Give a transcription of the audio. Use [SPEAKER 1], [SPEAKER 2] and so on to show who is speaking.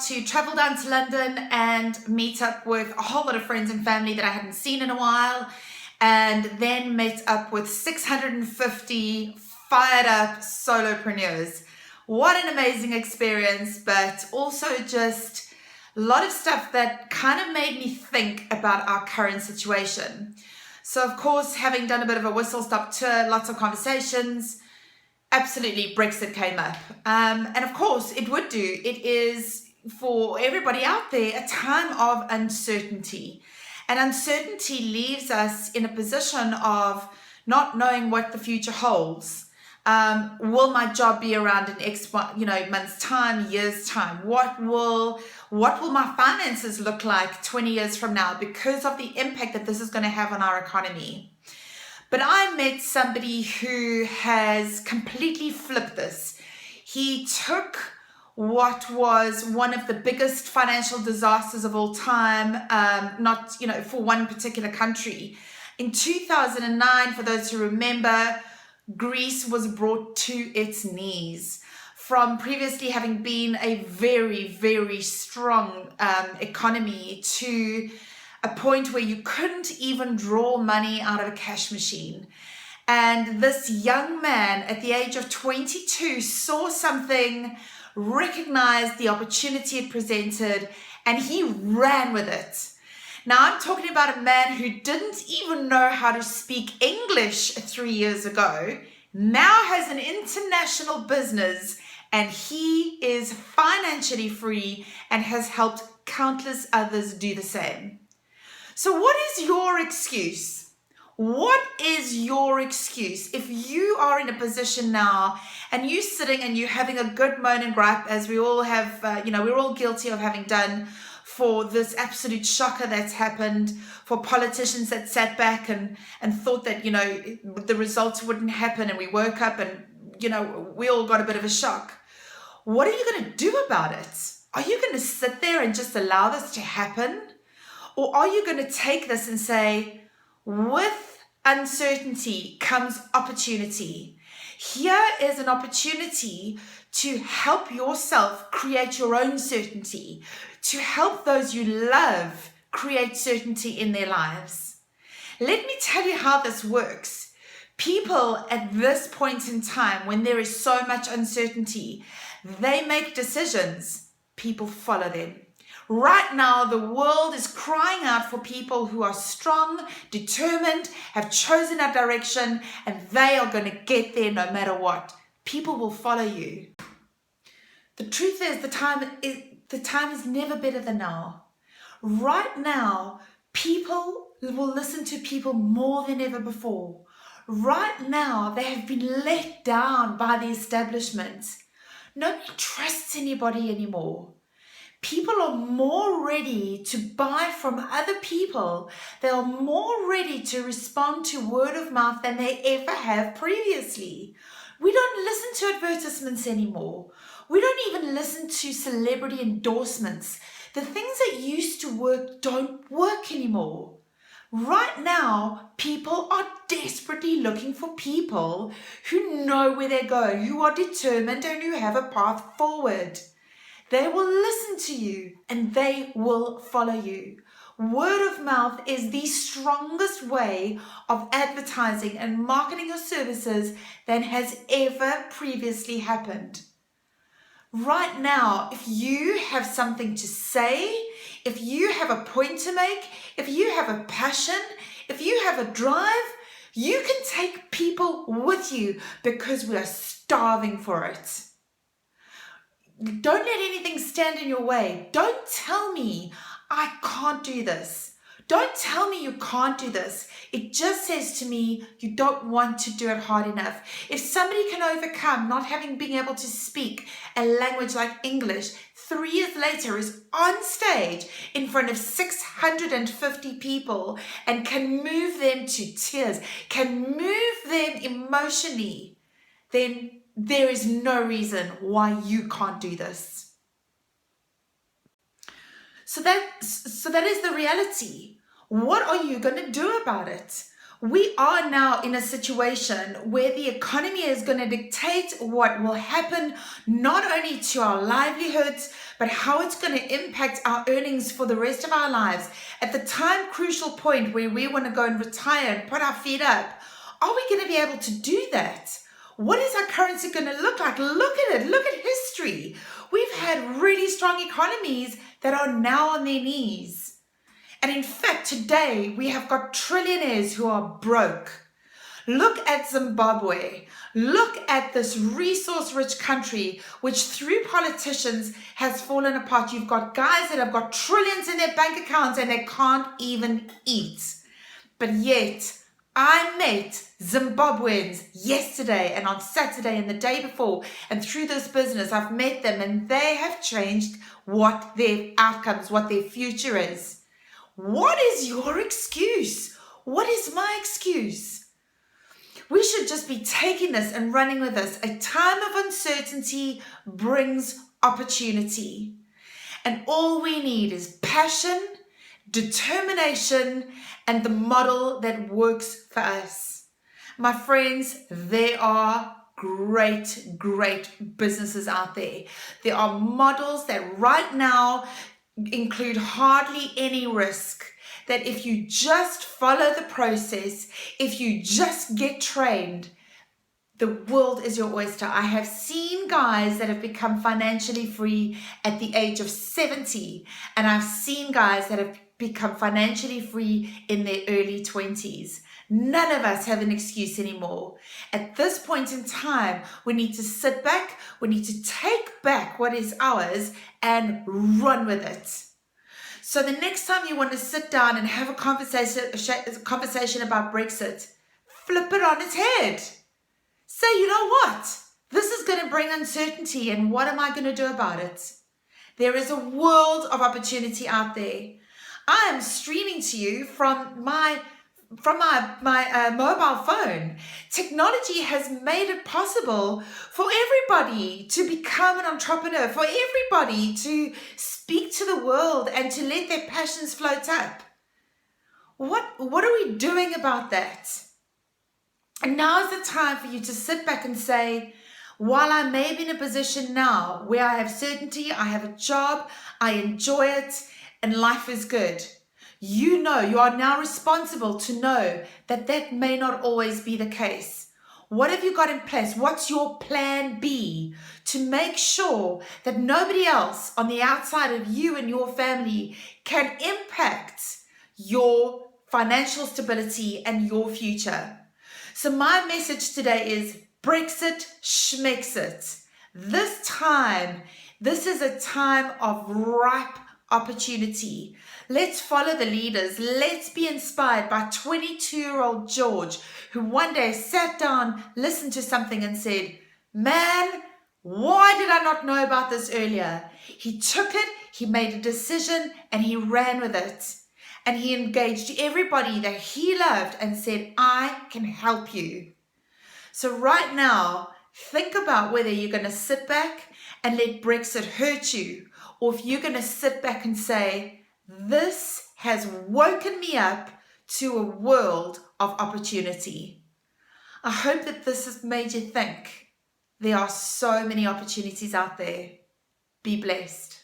[SPEAKER 1] to travel down to London and meet up with a whole lot of friends and family that I hadn't seen in a while, and then met up with 650 fired up solopreneurs. What an amazing experience, but also just a lot of stuff that kind of made me think about our current situation. So of course, having done a bit of a whistle-stop tour, lots of conversations, absolutely Brexit came up. And of course it would do. It is, for everybody out there, a time of uncertainty. And uncertainty leaves us in a position of not knowing what the future holds. Will my job be around in X, months' time, years' time? What will my finances look like 20 years from now because of the impact that this is going to have on our economy? But I met somebody who has completely flipped this. He took what was one of the biggest financial disasters of all time, for one particular country. In 2009, for those who remember, Greece was brought to its knees from previously having been a very, very strong economy to a point where you couldn't even draw money out of a cash machine. And this young man at the age of 22 saw something, recognized the opportunity it presented, and he ran with it. Now, I'm talking about a man who didn't even know how to speak English 3 years ago, now has an international business, and he is financially free and has helped countless others do the same. So what is your excuse? What is your excuse? If you are in a position now and you're sitting and you're having a good moan and gripe, as we all have, we're all guilty of having done, for this absolute shocker that's happened, for politicians that sat back and thought that, the results wouldn't happen, and we woke up and, we all got a bit of a shock. What are you going to do about it? Are you going to sit there and just allow this to happen? Or are you going to take this and say, with uncertainty comes opportunity. Here is an opportunity to help yourself create your own certainty, to help those you love create certainty in their lives. Let me tell you how this works. People at this point in time, when there is so much uncertainty, they make decisions, people follow them. Right now, the world is crying out for people who are strong, determined, have chosen a direction, and they are going to get there no matter what. People will follow you. The truth is, the time is never better than now. Right now, people will listen to people more than ever before. Right now, they have been let down by the establishment. Nobody trusts anybody anymore. People are more ready to buy from other people. They are more ready to respond to word of mouth than they ever have previously. We don't listen to advertisements anymore. We don't even listen to celebrity endorsements. The things that used to work don't work anymore. Right now, people are desperately looking for people who know where they're going, who are determined and who have a path forward. They will listen to you and they will follow you. Word of mouth is the strongest way of advertising and marketing your services than has ever previously happened. Right now, if you have something to say, if you have a point to make, if you have a passion, if you have a drive, you can take people with you because we are starving for it. Don't let anything stand in your way. Don't tell me I can't do this. Don't tell me you can't do this. It just says to me you don't want to do it hard enough. If somebody can overcome not having been able to speak a language like English, 3 years later is on stage in front of 650 people and can move them to tears, can move them emotionally, then there is no reason why you can't do this. So that is the reality. What are you going to do about it? We are now in a situation where the economy is going to dictate what will happen not only to our livelihoods, but how it's going to impact our earnings for the rest of our lives. At the time crucial point where we want to go and retire and put our feet up, are we going to be able to do that? What is our currency going to look like? Look at it. Look at history. We've had really strong economies that are now on their knees. And in fact, today we have got trillionaires who are broke. Look at Zimbabwe. Look at this resource-rich country, which through politicians has fallen apart. You've got guys that have got trillions in their bank accounts and they can't even eat. But yet, I met Zimbabweans yesterday and on Saturday and the day before, and through this business, I've met them and they have changed what their outcomes, what their future is. What is your excuse? What is my excuse? We should just be taking this and running with this. A time of uncertainty brings opportunity. And all we need is passion, determination, and the model that works for us. My friends, there are great businesses out there. There are models that right now include hardly any risk. That if you just follow the process, if you just get trained, the world is your oyster. I have seen guys that have become financially free at the age of 70, and I've seen guys that have become financially free in their early 20s. None of us have an excuse anymore. At this point in time, we need to sit back, we need to take back what is ours and run with it. So the next time you want to sit down and have a conversation about Brexit, flip it on its head. Say, you know what? This is going to bring uncertainty, and what am I going to do about it? There is a world of opportunity out there. I am streaming to you from my mobile phone. Technology has made it possible for everybody to become an entrepreneur, for everybody to speak to the world and to let their passions float up. What are we doing about that? And now is the time for you to sit back and say, while I may be in a position now where I have certainty, I have a job, I enjoy it, and life is good. You know, you are now responsible to know that that may not always be the case. What have you got in place? What's your plan B to make sure that nobody else on the outside of you and your family can impact your financial stability and your future? So my message today is Brexit Shmexit. This is a time of ripe opportunity. Let's follow the leaders. Let's be inspired by 22-year-old George, who one day sat down, listened to something and said, man, why did I not know about this earlier? He took it, he made a decision, and he ran with it. And he engaged everybody that he loved and said, I can help you. So right now, think about whether you're going to sit back and let Brexit hurt you, or if you're going to sit back and say, this has woken me up to a world of opportunity. I hope that this has made you think. There are so many opportunities out there. Be blessed.